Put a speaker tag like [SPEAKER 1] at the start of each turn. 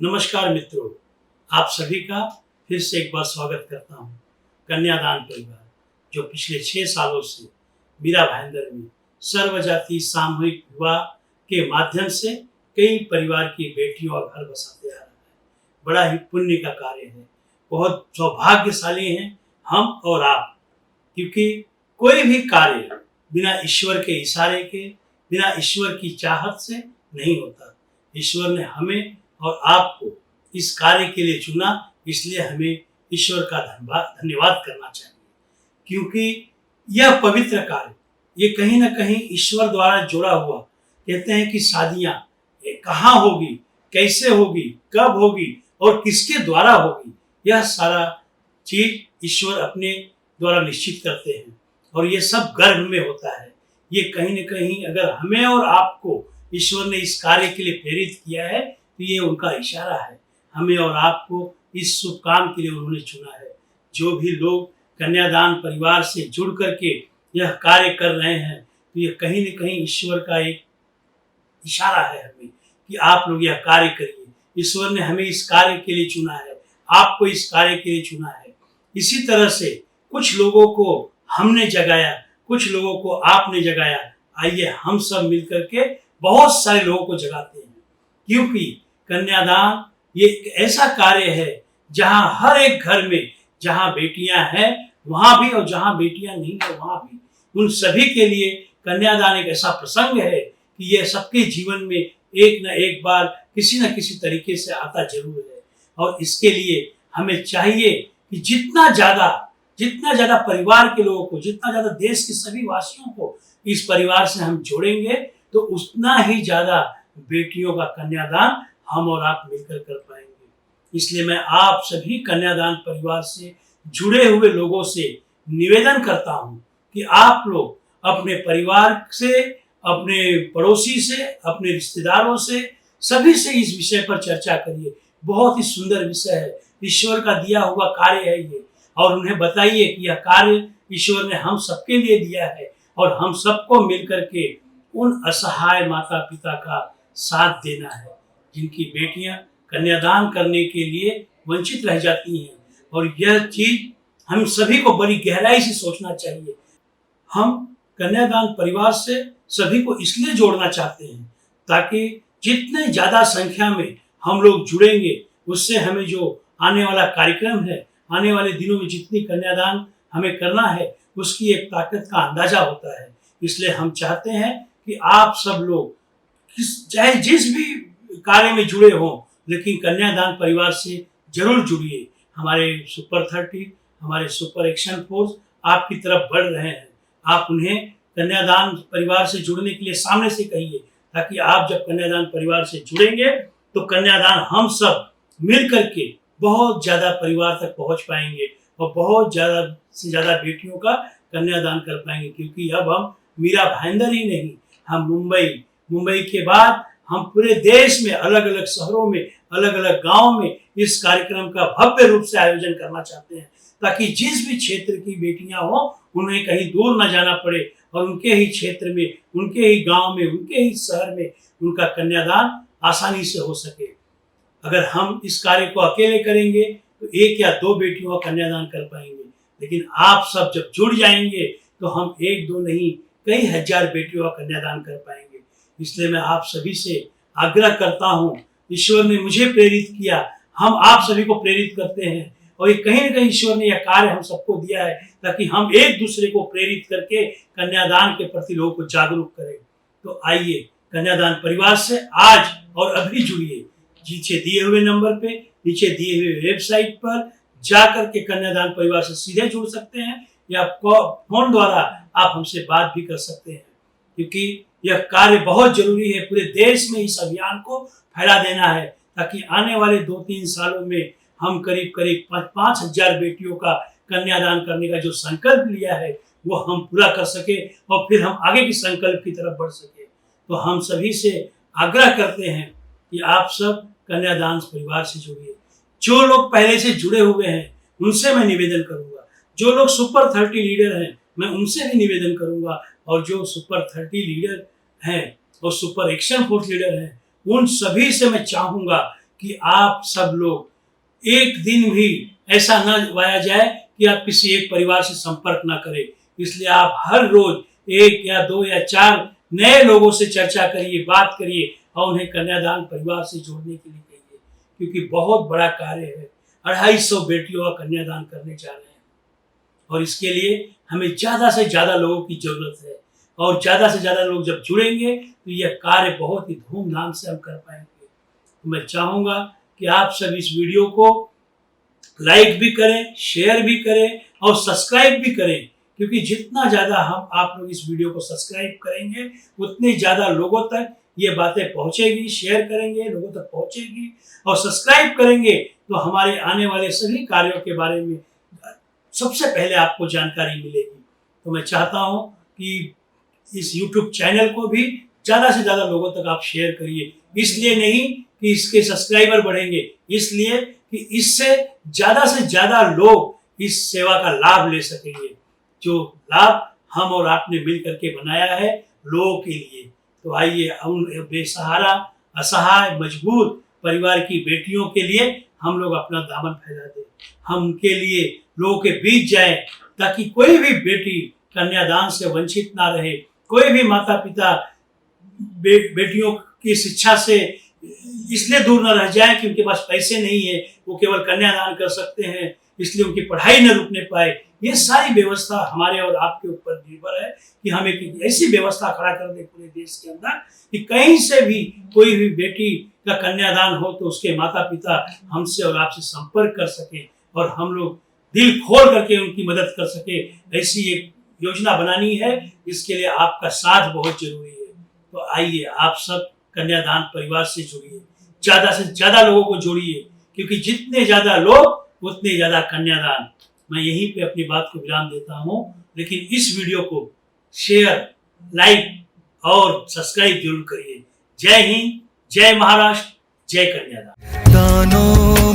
[SPEAKER 1] नमस्कार मित्रों, आप सभी का फिर से एक बार स्वागत करता हूँ। कन्यादान परिवार जो पिछले 6 सालों से मीरा भाईंदर में सर्वजातीय सामूहिक विवाह के माध्यम से कई परिवार की बेटियों और घर बसाते आ रहा है। बड़ा ही पुण्य का कार्य है। बहुत सौभाग्यशाली हैं हम और आप, क्योंकि कोई भी कार्य बिना ईश्वर के इशारे के, बिना ईश्वर की चाहत से नहीं होता। ईश्वर ने हमें और आपको इस कार्य के लिए चुना, इसलिए हमें ईश्वर का धन्यवाद करना चाहिए, क्योंकि यह पवित्र कार्य ये कहीं ना कहीं ईश्वर द्वारा जुड़ा हुआ। कहते हैं कि शादियां कहाँ होगी, कैसे होगी, कब होगी और किसके द्वारा होगी, यह सारा चीज ईश्वर अपने द्वारा निश्चित करते हैं और ये सब गर्भ में होता है। ये कहीं न कहीं अगर हमें और आपको ईश्वर ने इस कार्य के लिए प्रेरित किया है तो ये उनका इशारा है। हमें और आपको इस शुभ काम के लिए उन्होंने चुना है। जो भी लोग कन्यादान परिवार से जुड़ करके यह कार्य कर रहे हैं तो ये कहीं न कहीं ईश्वर का एक इशारा है हमें कि आप लोग यह कार्य करिए। ईश्वर ने हमें इस कार्य के लिए चुना है, आपको इस कार्य के लिए चुना है। इसी तरह से कुछ लोगों को हमने जगाया, कुछ लोगों को आपने जगाया। आइए हम सब मिलकर के बहुत सारे लोगों को जगाते हैं, क्योंकि कन्यादान ये एक ऐसा कार्य है जहां हर एक घर में जहां बेटियां हैं वहां भी और जहां बेटियां नहीं है वहां भी, उन सभी के लिए कन्यादान एक ऐसा प्रसंग है कि यह सबके जीवन में एक न एक बार किसी न किसी तरीके से आता जरूर है। और इसके लिए हमें चाहिए कि जितना ज्यादा परिवार के लोगों को, जितना ज्यादा देश के सभी वासियों को इस परिवार से हम जोड़ेंगे तो उतना ही ज्यादा बेटियों का कन्यादान हम और आप मिलकर कर पाएंगे। इसलिए मैं आप सभी कन्यादान परिवार से जुड़े हुए लोगों से निवेदन करता हूं कि आप लोग अपने परिवार से, अपने पड़ोसी से, अपने रिश्तेदारों से, सभी से इस विषय पर चर्चा करिए। बहुत ही सुंदर विषय है, ईश्वर का दिया हुआ कार्य है ये, और उन्हें बताइए कि यह कार्य ईश्वर ने हम सबके लिए दिया है और हम सबको मिलकर के उन असहाय माता पिता का साथ देना है जिनकी बेटियां कन्यादान करने के लिए वंचित रह जाती हैं। और यह चीज हम सभी को बड़ी गहराई से सोचना चाहिए। हम कन्यादान परिवार से सभी को इसलिए जोड़ना चाहते हैं ताकि जितने ज्यादा संख्या में हम लोग जुड़ेंगे उससे हमें जो आने वाला कार्यक्रम है, आने वाले दिनों में जितनी कन्यादान हमें करना है उसकी एक ताकत का अंदाजा होता है। इसलिए हम चाहते हैं कि आप सब लोग चाहे जिस भी कार्य में जुड़े हों, लेकिन कन्यादान परिवार से जरूर जुड़िए। हमारे सुपर 30, हमारे सुपर एक्शन फोर्स आपकी तरफ बढ़ रहे हैं। आप उन्हें कन्यादान परिवार से जुड़ने के लिए सामने से कहिए, ताकि आप जब कन्यादान परिवार से जुड़ेंगे तो कन्यादान हम सब मिल करके बहुत ज्यादा परिवार तक पहुंच पाएंगे और बहुत ज्यादा से ज्यादा बेटियों का कन्यादान कर पाएंगे। क्योंकि अब हम मीरा भाईंदर ही नहीं, हम मुंबई के बाद हम पूरे देश में अलग अलग शहरों में, अलग अलग गांव में इस कार्यक्रम का भव्य रूप से आयोजन करना चाहते हैं, ताकि जिस भी क्षेत्र की बेटियां हो उन्हें कहीं दूर न जाना पड़े और उनके ही क्षेत्र में, उनके ही गांव में, उनके ही शहर में उनका कन्यादान आसानी से हो सके। अगर हम इस कार्य को अकेले करेंगे तो 1 या 2 बेटियों का कन्यादान कर पाएंगे, लेकिन आप सब जब जुड़ जाएंगे तो हम 1-2 नहीं, कई हजार बेटियों का कन्यादान कर पाएंगे। इसलिए मैं आप सभी से आग्रह करता हूँ, ईश्वर ने मुझे प्रेरित किया, हम आप सभी को प्रेरित करते हैं और ये कहीं न कहीं ईश्वर ने यह कार्य हम सबको दिया है ताकि हम एक दूसरे को प्रेरित करके कन्यादान के प्रति लोगों को जागरूक करें। तो आइए कन्यादान परिवार से आज और अभी जुड़िए। नीचे दिए हुए नंबर पे, नीचे दिए हुए वेबसाइट पर जाकर के कन्यादान परिवार से सीधे जुड़ सकते हैं या फोन द्वारा आप हमसे बात भी कर सकते हैं, क्योंकि यह कार्य बहुत जरूरी है। पूरे देश में इस अभियान को फैला देना है ताकि आने वाले 2-3 सालों में हम करीब 5,000 बेटियों का कन्यादान करने का जो संकल्प लिया है वो हम पूरा कर सके और फिर हम आगे की संकल्प की तरफ बढ़ सके। तो हम सभी से आग्रह करते हैं कि आप सब कन्यादान परिवार से जुड़िए। जो लोग पहले से जुड़े हुए हैं उनसे मैं निवेदन करूंगा, जो लोग सुपर 30 लीडर हैं मैं उनसे भी निवेदन करूंगा, और जो सुपर 30 लीडर हैं और सुपर एक्शन फोर्स लीडर हैं उन सभी से मैं चाहूंगा कि आप सब लोग एक दिन भी ऐसा न वाया जाए कि आप किसी एक परिवार से संपर्क ना करें। इसलिए आप हर रोज 1 या 2 या 4 नए लोगों से चर्चा करिए, बात करिए और उन्हें कन्यादान परिवार से जोड़ने के लिए कहिए, क्योंकि बहुत बड़ा कार्य है। 250 बेटियों का कन्यादान करने जा रहे हैं और इसके लिए हमें ज़्यादा से ज़्यादा लोगों की ज़रूरत है और ज़्यादा से ज़्यादा लोग जब जुड़ेंगे तो यह कार्य बहुत ही धूमधाम से हम कर पाएंगे। तो मैं चाहूँगा कि आप सब इस वीडियो को लाइक भी करें, शेयर भी करें और सब्सक्राइब भी करें, क्योंकि जितना ज़्यादा आप लोग इस वीडियो को सब्सक्राइब करेंगे उतने ज़्यादा लोगों तक ये बातें पहुँचेगी। शेयर करेंगे, लोगों तक पहुँचेगी और सब्सक्राइब करेंगे तो हमारे आने वाले सभी कार्यों के बारे में सबसे पहले आपको जानकारी मिलेगी। तो मैं चाहता हूँ कि इस YouTube चैनल को भी ज़्यादा से ज़्यादा लोगों तक आप शेयर करिए। इसलिए नहीं कि इसके सब्सक्राइबर बढ़ेंगे, इसलिए कि इससे ज़्यादा से ज़्यादा लोग इस सेवा का लाभ ले सकेंगे, जो लाभ हम और आपने मिल करके बनाया है लोगों के लिए। तो आइए उन बेसहारा, असहाय, मजबूर परिवार की बेटियों के लिए हम लोग अपना दामन फैला दें। हम उनके लिए लोगों के बीच जाएं ताकि कोई भी बेटी कन्यादान से वंचित ना रहे, कोई भी माता पिता बेटियों की शिक्षा से इसलिए दूर न रह जाए कि उनके पास पैसे नहीं है, वो केवल कन्यादान कर सकते हैं इसलिए उनकी पढ़ाई न रुकने पाए। ये सारी व्यवस्था हमारे और आपके ऊपर निर्भर है कि हम एक ऐसी व्यवस्था खड़ा कर दें पूरे देश के अंदर कि कहीं से भी कोई भी बेटी का कन्यादान हो तो उसके माता पिता हमसे और आपसे संपर्क कर सके और हम लोग दिल खोल करके उनकी मदद कर सके। ऐसी एक योजना बनानी है, इसके लिए आपका साथ बहुत जरूरी है। तो आइए आप सब कन्यादान परिवार से जुड़िए, ज़्यादा से ज़्यादा लोगों को जोड़िए, क्योंकि जितने ज़्यादा लोग उतने ज़्यादा कन्यादान। मैं यहीं पे अपनी बात को विराम देता हूँ, लेकिन इस वीडियो को शेयर, लाइक और सब्सक्राइब जरूर करिए। जय हिंद, जय महाराष्ट्र, जय कन्यादान।